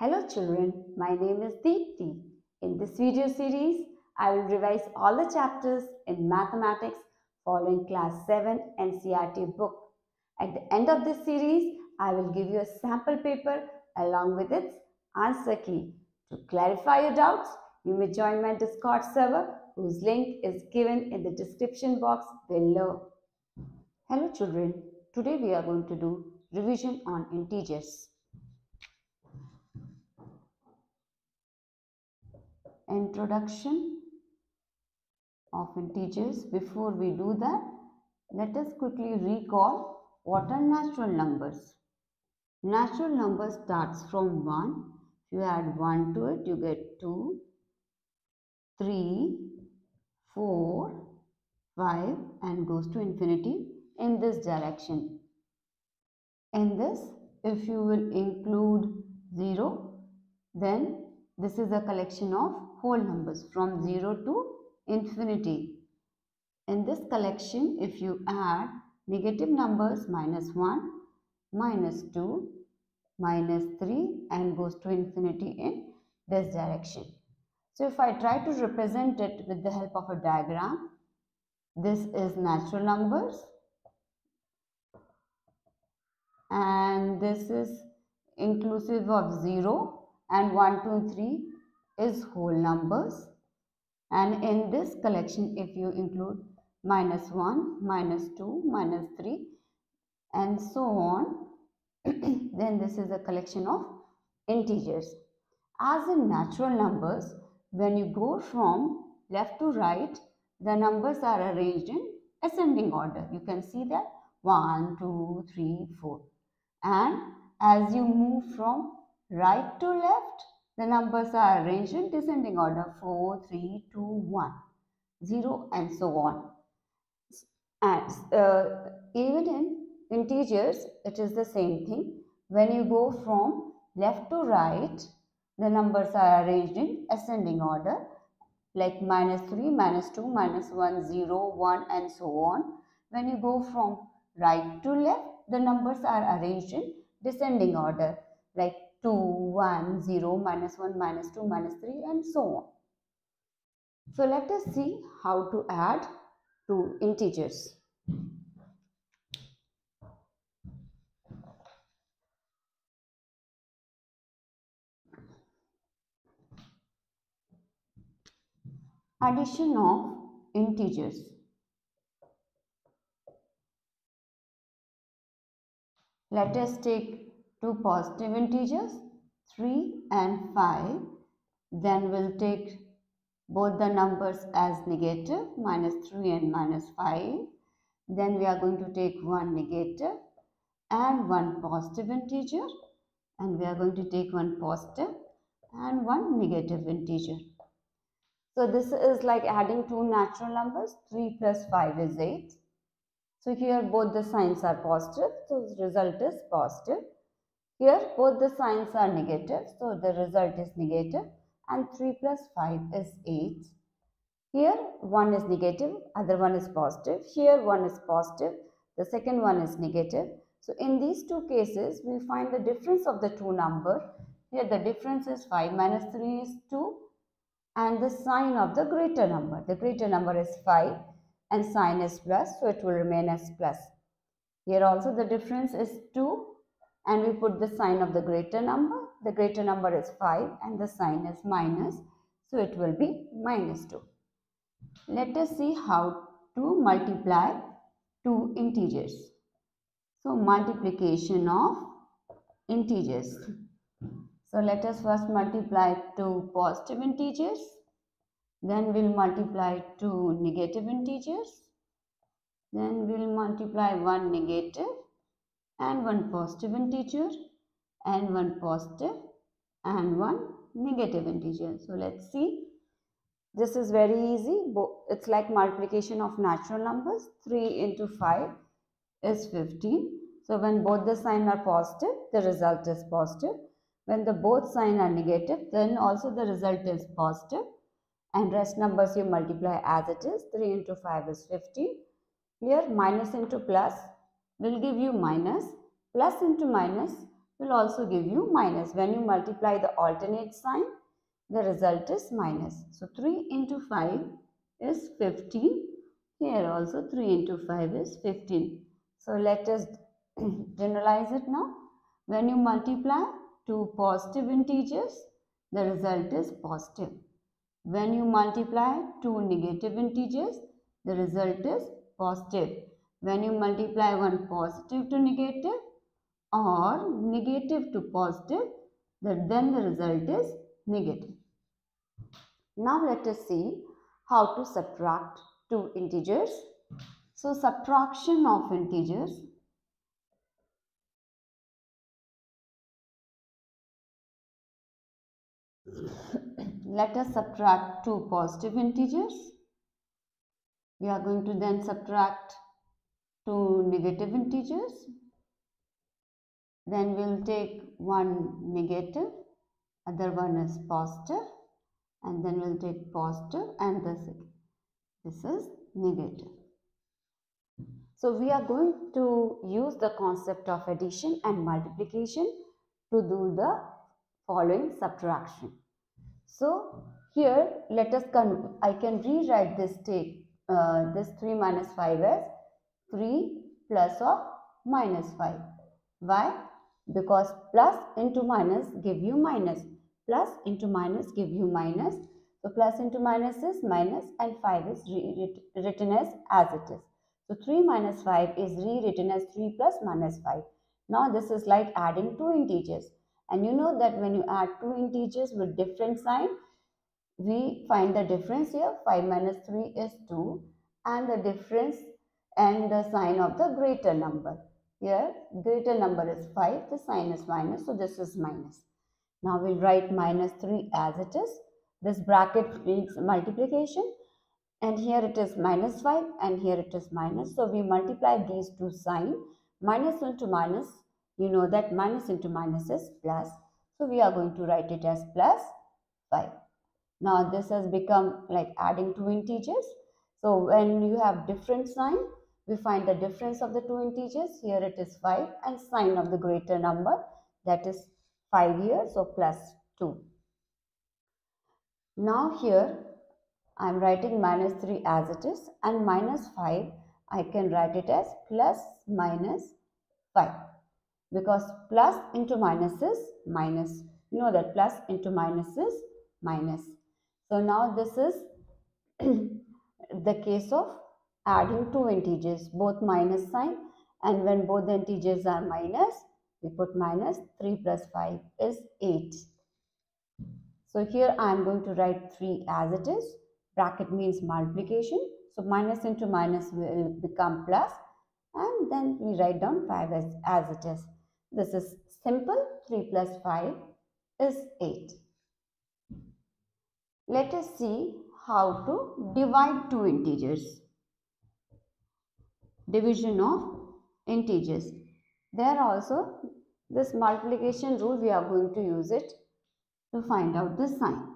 Hello children, my name is Deepti. In this video series, I will revise all the chapters in mathematics following class 7 NCERT book. At the end of this series, I will give you a sample paper along with its answer key. To clarify your doubts, you may join my Discord server whose link is given in the description box below. Hello children, today we are going to do revision on integers. Introduction of integers. Before we do that, let us quickly recall what are natural numbers. Natural number starts from 1. If you add 1 to it, you get 2, 3, 4, 5 and goes to infinity in this direction. In this, if you will include 0, then this is a collection of whole numbers from 0 to infinity. In this collection, if you add negative numbers -1, -2, -3 and goes to infinity in this direction. So if I try to represent it with the help of a diagram, this is natural numbers and this is inclusive of 0 and 1, 2, 3 is whole numbers. And in this collection, if you include -1, -2, -3 and so on, then this is a collection of integers. As in natural numbers, when you go from left to right, the numbers are arranged in ascending order. You can see that 1, 2, 3, 4. And as you move from right to left, the numbers are arranged in descending order 4, 3, 2, 1, 0 and so on. And even in integers, it is the same thing. When you go from left to right, the numbers are arranged in ascending order like -3, -2, -1, 0, 1 and so on. When you go from right to left, the numbers are arranged in descending order like 2, 1, 0, -1, -2, -3 and so on. So let us see how to add two integers. Addition of integers. Let us take two positive integers 3 and 5. Then we'll take both the numbers as negative -3 and -5. Then we are going to take one negative and one positive integer, and we are going to take one positive and one negative integer. So this is like adding two natural numbers. 3 plus 5 is 8. So here both the signs are positive, so the result is positive. Here both the signs are negative, so the result is negative, and 3 plus 5 is 8. Here one is negative, other one is positive. Here one is positive, the second one is negative. So in these two cases, we find the difference of the two numbers. Here the difference is 5 minus 3 is 2 and the sign of the greater number. The greater number is 5 and sign is plus, so it will remain as plus. Here also the difference is 2 and we put the sign of the greater number. The greater number is 5 and the sign is minus, so it will be -2. Let us see how to multiply two integers. So multiplication of integers. So let us first multiply two positive integers. Then we'll multiply two negative integers. Then we'll multiply one negative and one positive integer and one positive and one negative integer. So let's see. This is very easy. It's like multiplication of natural numbers. 3 into 5 is 15. So when both the signs are positive, the result is positive. When the both signs are negative, then also the result is positive. And rest numbers you multiply as it is. 3 into 5 is 15. Here minus into plus will give you minus. Plus into minus will also give you minus. When you multiply the alternate sign, the result is minus. So 3 into 5 is 15. Here also 3 into 5 is 15. So let us generalize it now. When you multiply two positive integers, the result is positive. When you multiply two negative integers, the result is positive. When you multiply one positive to negative or negative to positive, then the result is negative. Now let us see how to subtract two integers. So subtraction of integers. Let us subtract two positive integers. We are going to then subtract two negative integers. Then we'll take one negative, other one is positive, and then we'll take positive and this is negative. So we are going to use the concept of addition and multiplication to do the following subtraction. So here let us I can rewrite this this 3 minus 5 as 3 plus or minus 5. Why? Because plus into minus give you minus. Plus into minus give you minus. So plus into minus is minus and 5 is written as it is. So 3 minus 5 is rewritten as 3 plus minus 5. Now this is like adding two integers. And you know that when you add two integers with different sign, we find the difference here. 5 minus 3 is 2 and the difference and the sign of the greater number. Here greater number is 5, the sign is minus, so this is minus. Now we'll write minus 3 as it is. This bracket means multiplication and here it is minus 5 and here it is minus. So we multiply these two signs. Minus into minus, you know that minus into minus is plus. So we are going to write it as plus 5. Now this has become like adding two integers. So when you have different sign, we find the difference of the two integers. Here it is 5 and sign of the greater number, that is 5 here, so plus 2. Now here I am writing minus 3 as it is and minus 5 I can write it as plus minus 5 because plus into minus is minus. You know that plus into minus is minus. So now this is the case of adding two integers, both minus sign, and when both the integers are minus, we put minus. 3 plus 5 is 8. So here I am going to write 3 as it is. Bracket means multiplication. So minus into minus will become plus and then we write down 5 as it is. This is simple. 3 plus 5 is 8. Let us see how to divide two integers. Division of integers. There also this multiplication rule we are going to use it to find out the sign.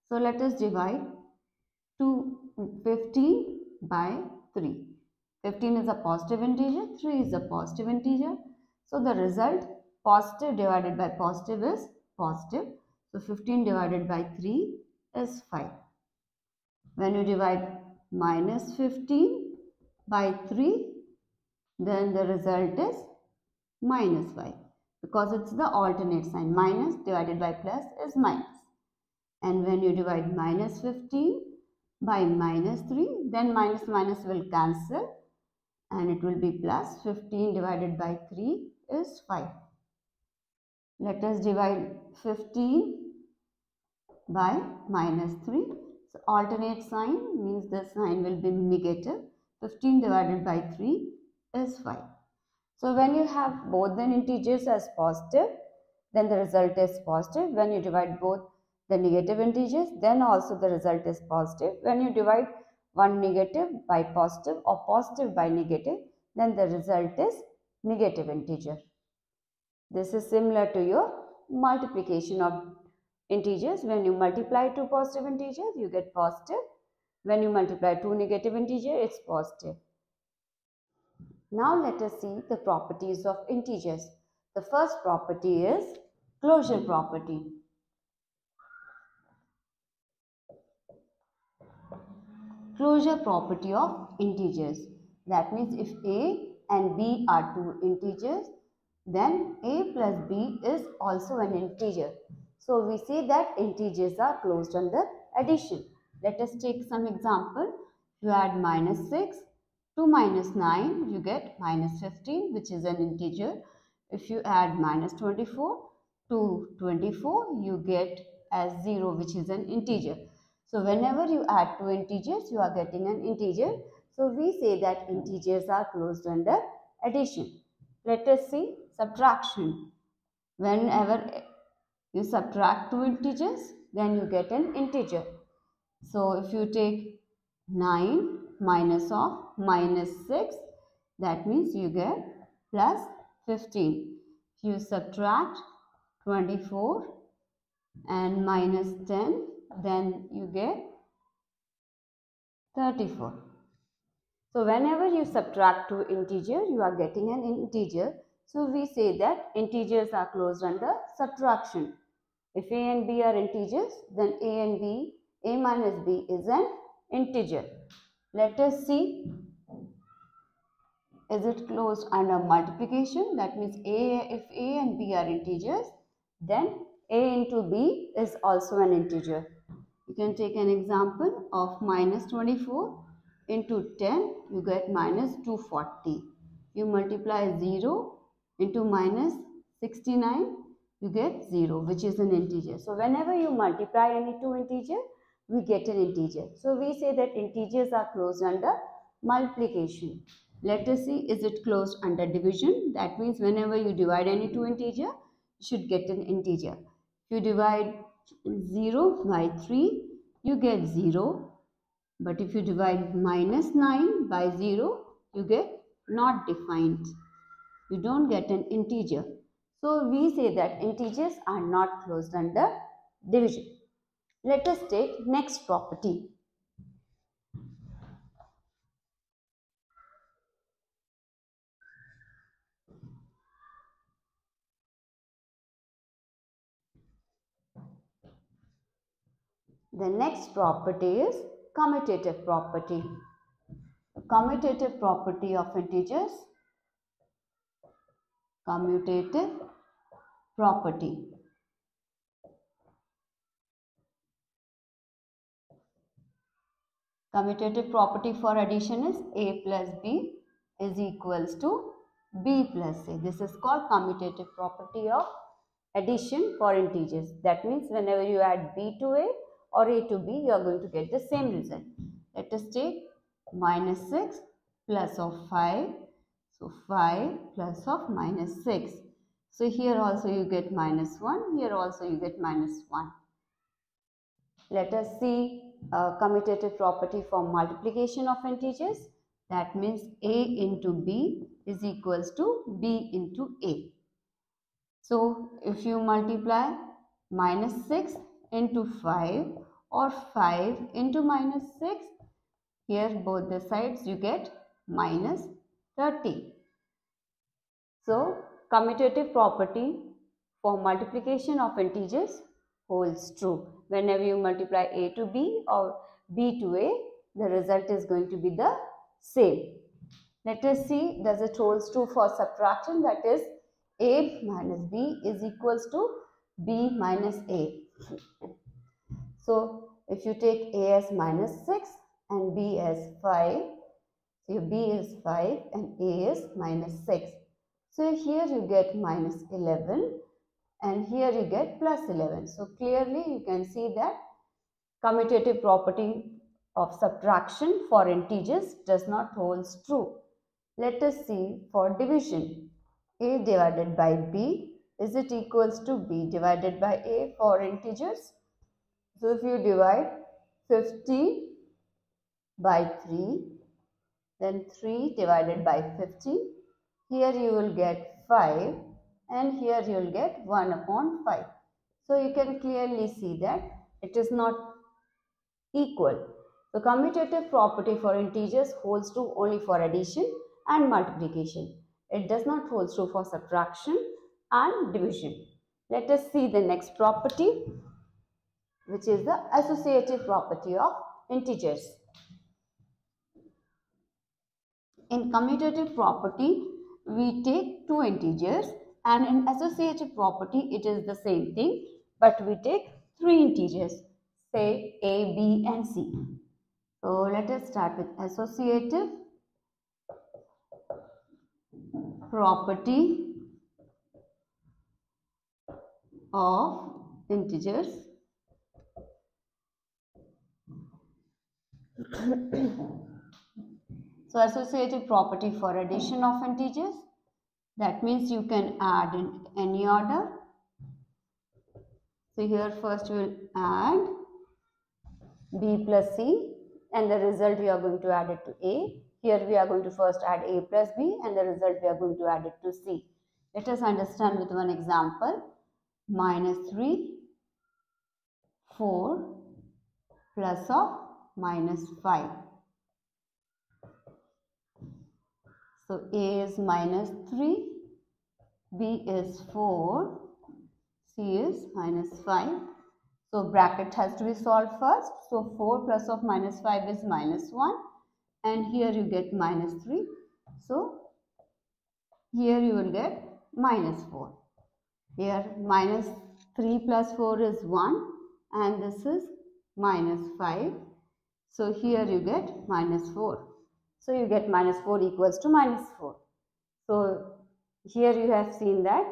So let us divide 15 by 3. 15 is a positive integer, 3 is a positive integer. So the result positive divided by positive is positive. So 15 divided by 3 is 5. When you divide minus 15 by 3, then the result is minus 5 because it's the alternate sign. Minus divided by plus is minus. And when you divide minus 15 by minus 3, then minus minus will cancel and it will be plus. 15 divided by 3 is 5. Let us divide 15 by minus 3. So alternate sign means the sign will be negative. 15 divided by 3 is 5. So when you have both the integers as positive, then the result is positive. When you divide both the negative integers, then also the result is positive. When you divide one negative by positive or positive by negative, then the result is negative integer. This is similar to your multiplication of integers. When you multiply two positive integers, you get positive. When you multiply two negative integers, it's positive. Now let us see the properties of integers. The first property is closure property. Closure property of integers. That means if a and b are two integers, then a plus b is also an integer. So we say that integers are closed under addition. Let us take some example. You add -6 to -9, you get -15, which is an integer. If you add -24 to 24, you get as 0, which is an integer. So whenever you add two integers, you are getting an integer. So we say that integers are closed under addition. Let us see subtraction. Whenever you subtract two integers, then you get an integer. So if you take 9 minus of -6, that means you get plus 15. If you subtract 24 and minus 10, then you get 34. So whenever you subtract two integers, you are getting an integer. So we say that integers are closed under subtraction. If a and b are integers, then a minus b is an integer. Let us see, is it closed under multiplication? That means if a and b are integers, then a into b is also an integer. You can take an example of -24 into 10, you get -240. You multiply 0 into -69, you get 0, which is an integer. So whenever you multiply any two integers, we get an integer. So we say that integers are closed under multiplication. Let us see, is it closed under division? That means whenever you divide any two integers, you should get an integer. If you divide 0 by 3, you get 0. But if you divide -9 by 0, you get not defined. You don't get an integer. So we say that integers are not closed under division. Let us take next property. The next property is commutative property. The commutative property of integers. Commutative property. Commutative property for addition is a plus b is equals to b plus a. This is called commutative property of addition for integers. That means whenever you add b to a or a to b, you are going to get the same result. Let us take -6 plus of 5. So 5 plus of -6. So here also you get -1. Here also you get -1. Let us see a commutative property for multiplication of integers. That means a into b is equals to b into a. So if you multiply -6 into 5 or 5 into -6, here both the sides you get -30. So commutative property for multiplication of integers holds true. Whenever you multiply a to b or b to a, the result is going to be the same. Let us see, does it holds true for subtraction? That is, a minus b is equals to b minus a. So if you take a as -6 and b as 5, so your b is 5 and a is -6. So here you get -11 and here you get +11. So clearly you can see that commutative property of subtraction for integers does not hold true. Let us see for division. A divided by b, is it equals to b divided by a for integers? So if you divide 50 by 3, then 3 divided by 50, here you will get 5 and here you will get 1 upon 5. So you can clearly see that it is not equal. The commutative property for integers holds true only for addition and multiplication. It does not hold true for subtraction and division. Let us see the next property, which is the associative property of integers. In commutative property, we take two integers, and in associative property, it is the same thing, but we take three integers, say A, B, and C. So let us start with associative property of integers. So associative property for addition of integers. That means you can add in any order. So here first we will add B plus C, and the result we are going to add it to A. Here we are going to first add A plus B, and the result we are going to add it to C. Let us understand with one example. Minus 3, 4 plus of minus 5. So A is minus 3, B is 4, C is minus 5. So bracket has to be solved first. So 4 plus of minus 5 is minus 1, and here you get minus 3. So here you will get minus 4. Here minus 3 plus 4 is 1, and this is minus 5. So here you get minus 4. So you get minus 4 equals to minus 4. So here you have seen that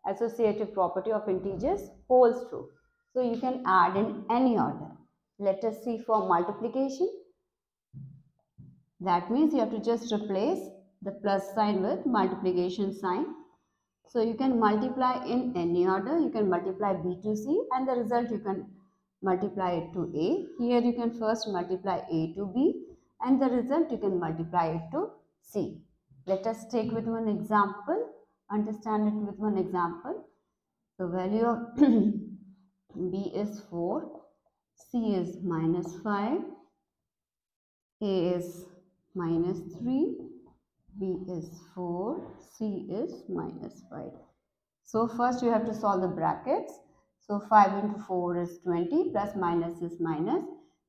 associative property of integers holds true. So you can add in any order. Let us see for multiplication. That means you have to just replace the plus sign with multiplication sign. So you can multiply in any order. You can multiply B to C, and the result you can multiply it to A. Here you can first multiply A to B, and the result you can multiply it to C. Let us take with one example, understand it with one example. So value of B is 4, C is minus 5, A is minus 3, B is 4, C is minus 5. So first you have to solve the brackets. So 5 into 4 is 20, plus minus is minus.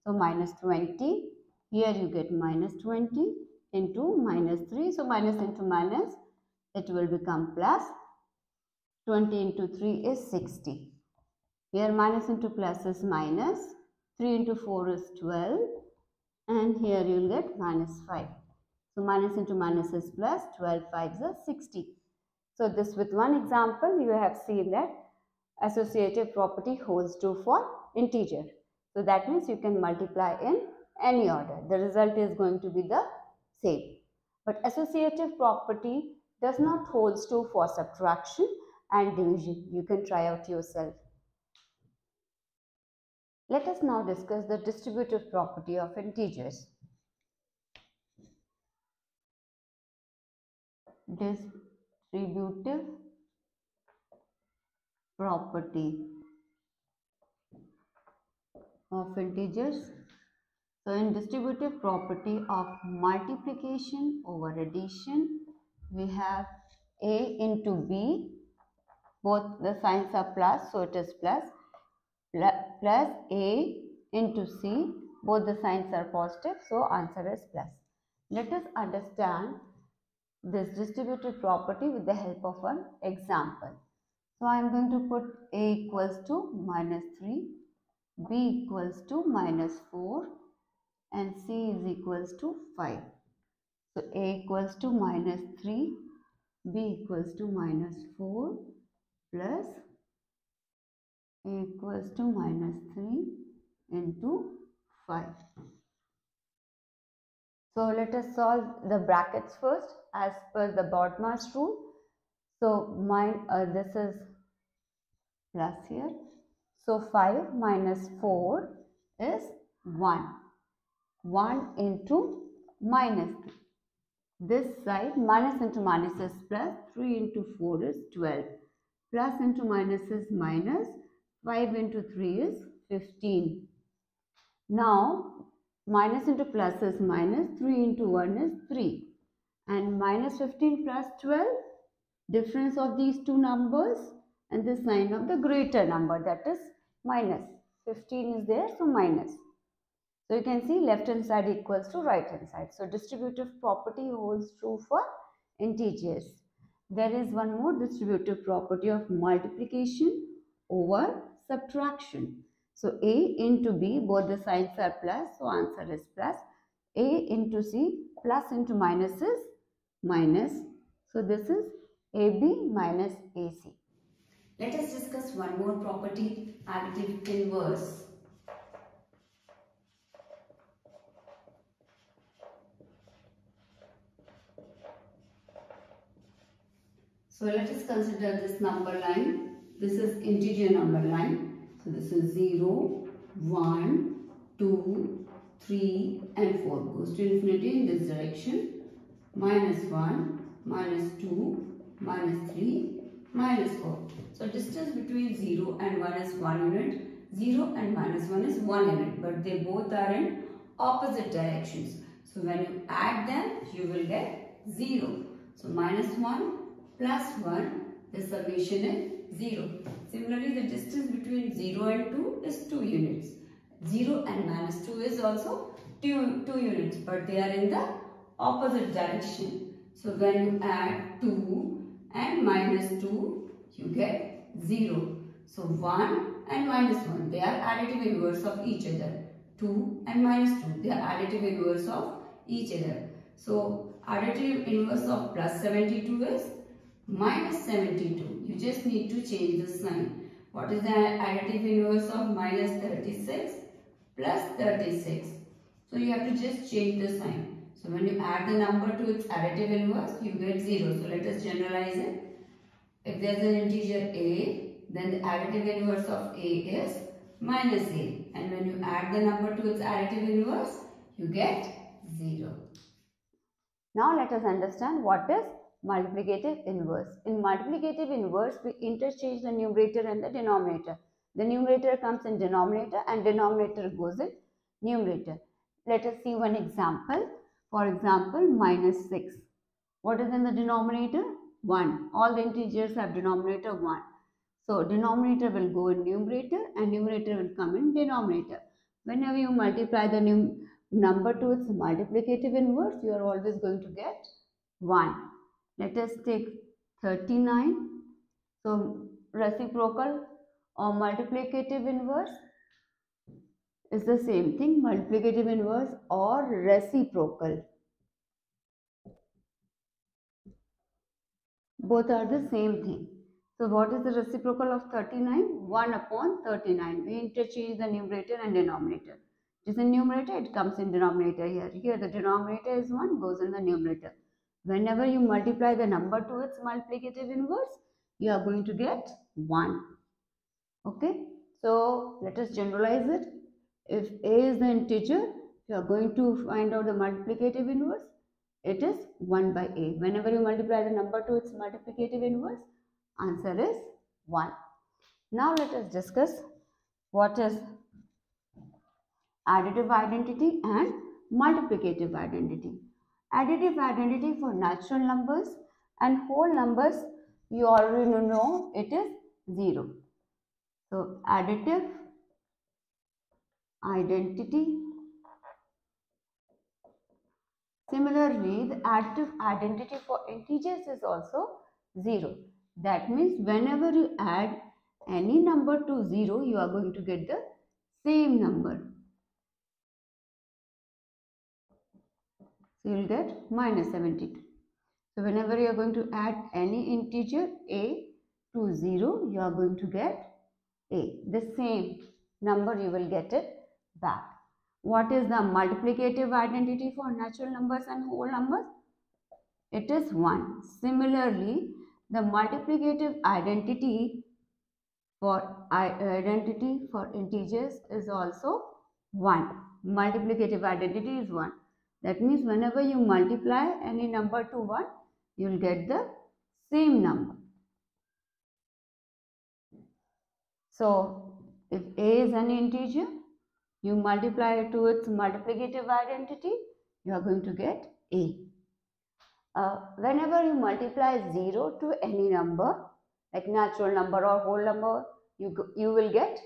So minus 20. Here you get minus 20 into minus 3. So minus into minus, it will become plus. 20 into 3 is 60. Here minus into plus is minus. 3 into 4 is 12. And here you will get minus 5. So minus into minus is plus. 12 5s are 60. So this with one example you have seen that associative property holds true for integer. So that means you can multiply in any order. The result is going to be the same. But associative property does not hold true for subtraction and division. You can try out yourself. Let us now discuss the distributive property of integers. Distributive property of integers. So in distributive property of multiplication over addition, we have A into B. Both the signs are plus, so it is plus. Plus A into C. Both the signs are positive, so answer is plus. Let us understand this distributive property with the help of an example. So I am going to put A equals to minus 3, B equals to minus 4, and C is equals to 5. So A equals to minus 3, B equals to minus 4, plus A equals to minus 3 into 5. So let us solve the brackets first as per the BODMAS rule. So this is plus here. So 5 minus 4 is 1. 1 into minus 3. This side minus into minus is plus, 3 into 4 is 12. Plus into minus is minus, 5 into 3 is 15. Now minus into plus is minus, 3 into 1 is 3. And minus 15 plus 12, difference of these two numbers and the sign of the greater number, that is minus. 15 is there, so minus. So you can see left hand side equals to right hand side. So distributive property holds true for integers. There is one more distributive property of multiplication over subtraction. So A into B, both the signs are plus, so answer is plus. A into C, plus into minus is minus. So this is AB minus AC. Let us discuss one more property, additive inverse. So let us consider this number line. This is integer number line. So this is 0, 1, 2, 3 and 4. Goes to infinity in this direction. Minus 1, minus 2, minus 3, minus 4. So distance between 0 and 1 is 1 unit. 0 and minus 1 is 1 unit. But they both are in opposite directions. So when you add them, you will get 0. So minus 1 plus 1, the summation is 0. Similarly, the distance between 0 and 2 is 2 units. 0 and minus 2 is also 2 units, but they are in the opposite direction. So when you add 2 and minus 2, you get 0. So 1 and minus 1, they are additive inverse of each other. 2 and minus 2, they are additive inverse of each other. So additive inverse of plus 72 is minus 72. You just need to change the sign. What is the additive inverse of minus 36 plus 36? So you have to just change the sign. So when you add the number to its additive inverse, you get 0. So let us generalize it. If there is an integer a, then the additive inverse of a is minus a. And when you add the number to its additive inverse, you get 0. Now let us understand what is multiplicative inverse. In multiplicative inverse, we interchange the numerator and the denominator. The numerator comes in denominator and denominator goes in numerator. Let us see one example. For example, minus 6. What is in the denominator? 1. All the integers have denominator 1. So denominator will go in numerator and numerator will come in denominator. Whenever you multiply the number to its multiplicative inverse, you are always going to get 1. Let us take 39. So reciprocal or multiplicative inverse is the same thing, multiplicative inverse or reciprocal. Both are the same thing. So what is the reciprocal of 39? 1 upon 39. We interchange the numerator and denominator. It is in numerator, it comes in denominator here. Here the denominator is 1, goes in the numerator. Whenever you multiply the number to its multiplicative inverse, you are going to get 1. Okay. So let us generalize it. If a is the integer, you are going to find out the multiplicative inverse. It is 1 by a. Whenever you multiply the number to its multiplicative inverse, answer is 1. Now let us discuss what is additive identity and multiplicative identity. Additive identity for natural numbers and whole numbers, you already know it is 0. So additive identity. Similarly, the additive identity for integers is also 0. That means whenever you add any number to 0, you are going to get the same number. So you will get minus 72. So whenever you are going to add any integer a to 0, you are going to get a. The same number you will get it back. What is the multiplicative identity for natural numbers and whole numbers? It is 1. Similarly, the multiplicative identity for integers is also 1. Multiplicative identity is 1. That means whenever you multiply any number to 1, you will get the same number. So, if a is an integer, you multiply it to its multiplicative identity, you are going to get a. Whenever you multiply 0 to any number, like natural number or whole number, you will get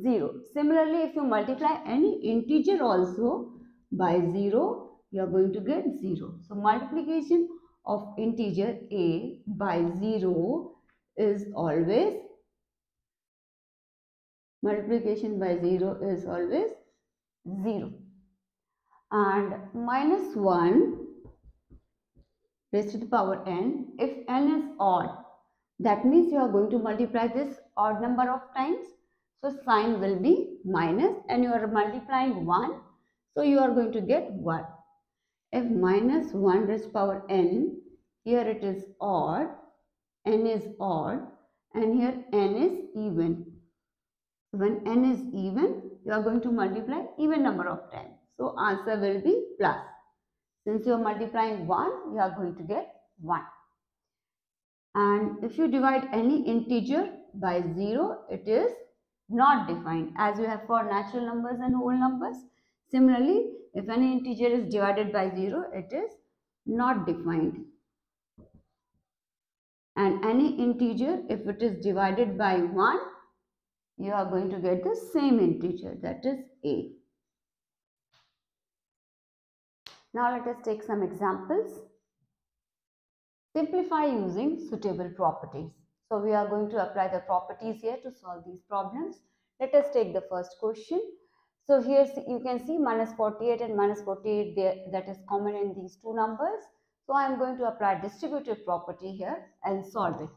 0. Similarly, if you multiply any integer also by 0, you are going to get 0. So, multiplication of integer a by 0 is always, multiplication by 0 is always 0. And minus 1 raised to the power n, if n is odd, that means you are going to multiply this odd number of times. So sign will be minus, and you are multiplying 1. So you are going to get 1. If minus 1 raised to the power n, here it is odd, n is odd, and here n is even. When n is even, you are going to multiply even number of times. So answer will be plus. Since you are multiplying 1, you are going to get 1. And if you divide any integer by 0, it is not defined, as you have for natural numbers and whole numbers. Similarly, if any integer is divided by 0, it is not defined. And any integer, if it is divided by 1, you are going to get the same integer, that is a. Now let us take some examples. Simplify using suitable properties. So we are going to apply the properties here to solve these problems. Let us take the first question. So here you can see minus 48 and minus 48 there, that is common in these two numbers. So I am going to apply distributive property here and solve it.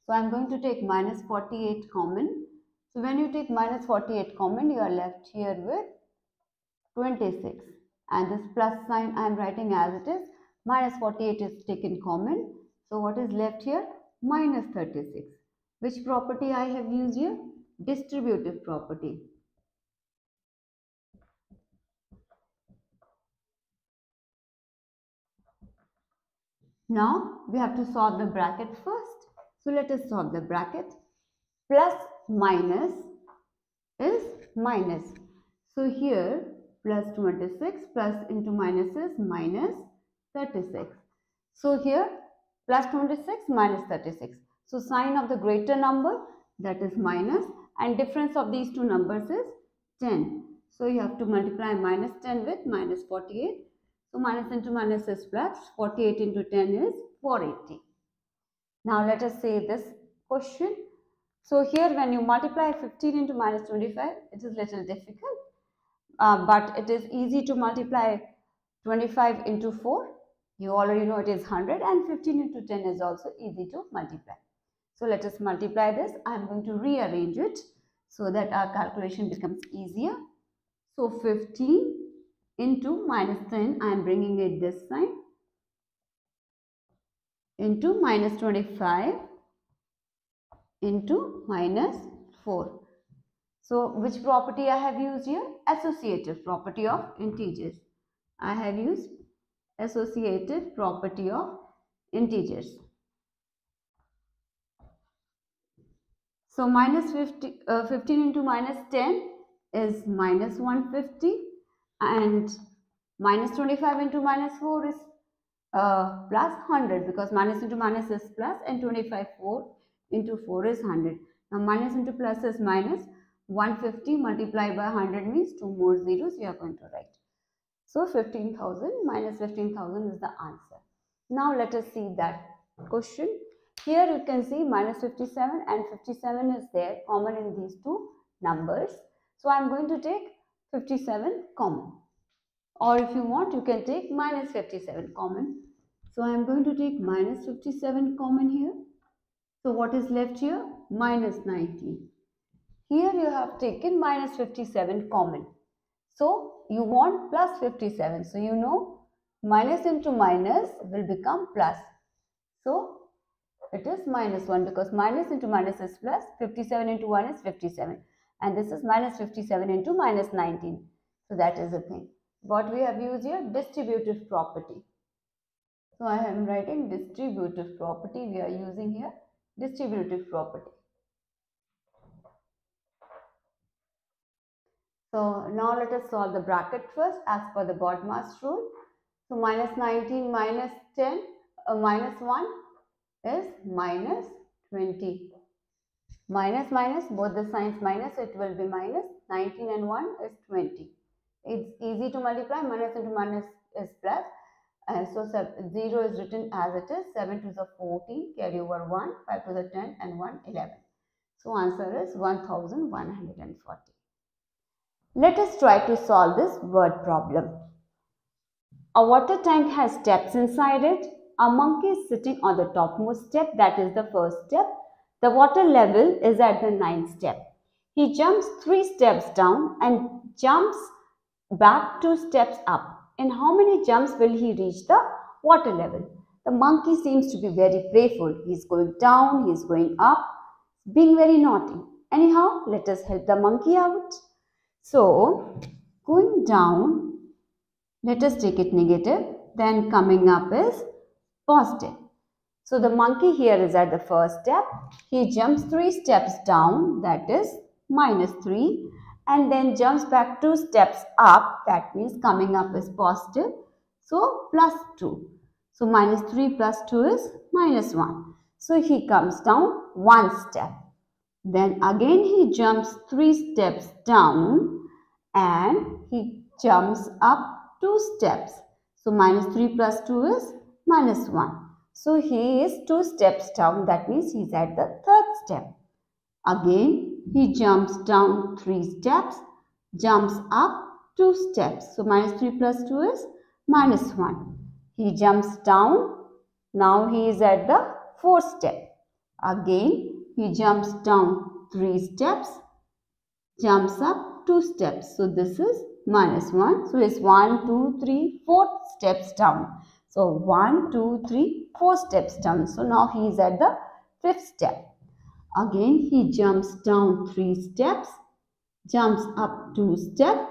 So I am going to take minus 48 common. So when you take minus 48 common, you are left here with 26, and this plus sign I am writing as it is. Minus 48 is taken common. So what is left here? Minus 36. Which property I have used here? Distributive property. Now we have to solve the bracket first. So let us solve the bracket. Plus minus is minus. So here plus 26 plus into minus is minus 36. So here plus 26 minus 36. So sign of the greater number, that is minus, and difference of these two numbers is 10. So you have to multiply minus 10 with minus 48. So minus into minus is plus, 48 into 10 is 480. Now let us say this question. So here when you multiply 15 into minus 25, it is little difficult. But it is easy to multiply 25 into 4. You already know it is 100, and 15 into 10 is also easy to multiply. So let us multiply this. I am going to rearrange it so that our calculation becomes easier. So 15 into minus 10, I am bringing it this side, into minus 25 into minus 4. So which property I have used here? Associative property of integers. I have used associative property of integers. So minus 15 into minus 10 is minus 150, and minus 25 into minus 4 is plus 100, because minus into minus is plus, and 25 4 into 4 is 100. Now minus into plus is minus. 150 multiplied by 100 means 2 more zeros you are going to write. So 15,000 minus 15,000 is the answer. Now let us see that question. Here you can see minus 57 and 57 is there common in these two numbers. So I am going to take 57 common. Or if you want, you can take minus 57 common. So I am going to take minus 57 common here. So what is left here? Minus 19. Here you have taken minus 57 common. So you want plus 57. So you know minus into minus will become plus. So it is minus 1, because minus into minus is plus. 57 into 1 is 57. And this is minus 57 into minus 19. So that is the thing. What we have used here? Distributive property. So I am writing distributive property. We are using here distributive property. So now let us solve the bracket first as per the BODMAS rule. So minus 19 minus 10, minus 1 is minus 20. Minus minus, both the signs minus, it will be minus. 19 and 1 is 20. It's easy to multiply. Minus into minus is plus. And so 0 is written as it is. 7 to the 14, carry over 1, 5 to the 10 and 1, 11. So answer is 1140. Let us try to solve this word problem. A water tank has steps inside it. A monkey is sitting on the topmost step, that is the first step. The water level is at the 9th step. He jumps 3 steps down and jumps back 2 steps up. In how many jumps will he reach the water level? The monkey seems to be very playful. He is going down, he is going up, being very naughty. Anyhow, let us help the monkey out. So, going down, let us take it negative. Then coming up is positive. So the monkey here is at the first step. He jumps 3 steps down, that is minus 3, and then jumps back 2 steps up, that means coming up is positive. So plus 2. So minus 3 plus 2 is minus 1. So he comes down 1 step. Then again he jumps 3 steps down and he jumps up 2 steps. So minus 3 plus 2 is minus 1. So he is 2 steps down, that means he is at the 3rd step. Again he jumps down 3 steps, jumps up 2 steps. So minus 3 plus 2 is minus 1. He jumps down, now he is at the 4th step. Again he jumps down 3 steps, jumps up 2 steps. So this is minus 1. So it's 1, 2, 3, 4 steps down. So 1, 2, 3, 4 steps down. So now he is at the 5th step. Again he jumps down 3 steps, jumps up 2 steps.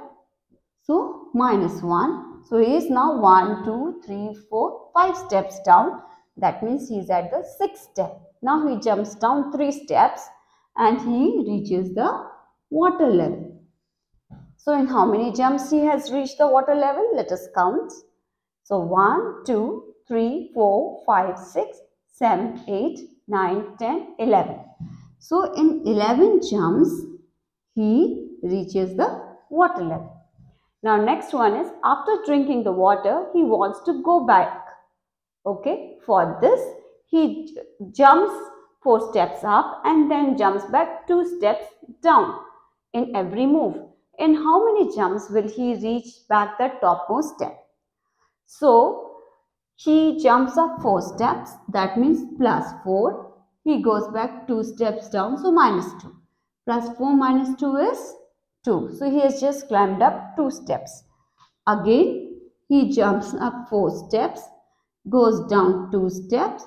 So minus 1. So he is now 1, 2, 3, 4, 5 steps down. That means he is at the 6th step. Now he jumps down 3 steps and he reaches the water level. So in how many jumps he has reached the water level? Let us count. So 1, 2, 3, 4, 5, 6, 7, 8, 9, 10, 11. So in 11 jumps, he reaches the water level. Now next one is, after drinking the water, he wants to go back. Okay, for this, he jumps 4 steps up and then jumps back 2 steps down in every move. In how many jumps will he reach back the topmost step? So, he jumps up 4 steps, that means plus 4. He goes back 2 steps down, so minus 2. Plus 4 minus 2 is 2. So, he has just climbed up 2 steps. Again, he jumps up 4 steps, goes down 2 steps.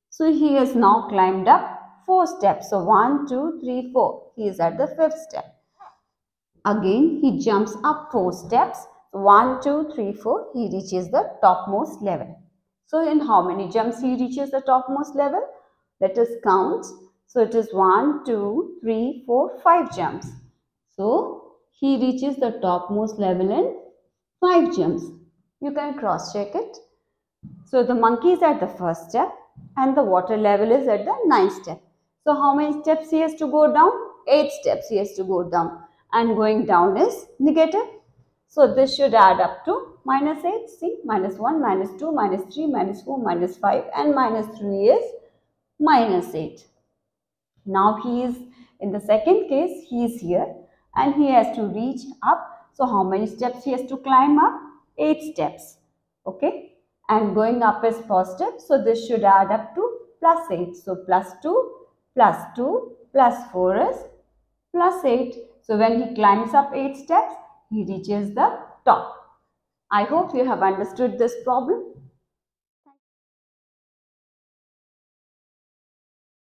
So, he has now climbed up 4 steps. So, 1, 2, 3, 4. He is at the 5th step. Again, he jumps up 4 steps. 1, 2, 3, 4, he reaches the topmost level. So, in how many jumps he reaches the topmost level? Let us count. So, it is 1, 2, 3, 4, 5 jumps. So, he reaches the topmost level in 5 jumps. You can cross check it. So, the monkey is at the first step and the water level is at the 9th step. So, how many steps he has to go down? 8 steps he has to go down, and going down is negative. So this should add up to minus 8. See, minus 1, minus 2, minus 3, minus 4, minus 5 and minus 3 is minus 8. Now he is in the second case, he is here and he has to reach up. So how many steps he has to climb up? 8 steps. Okay. And going up is positive. So this should add up to plus 8. So plus 2 plus 4 is plus 8. So when he climbs up 8 steps, he reaches the top. I hope you have understood this problem.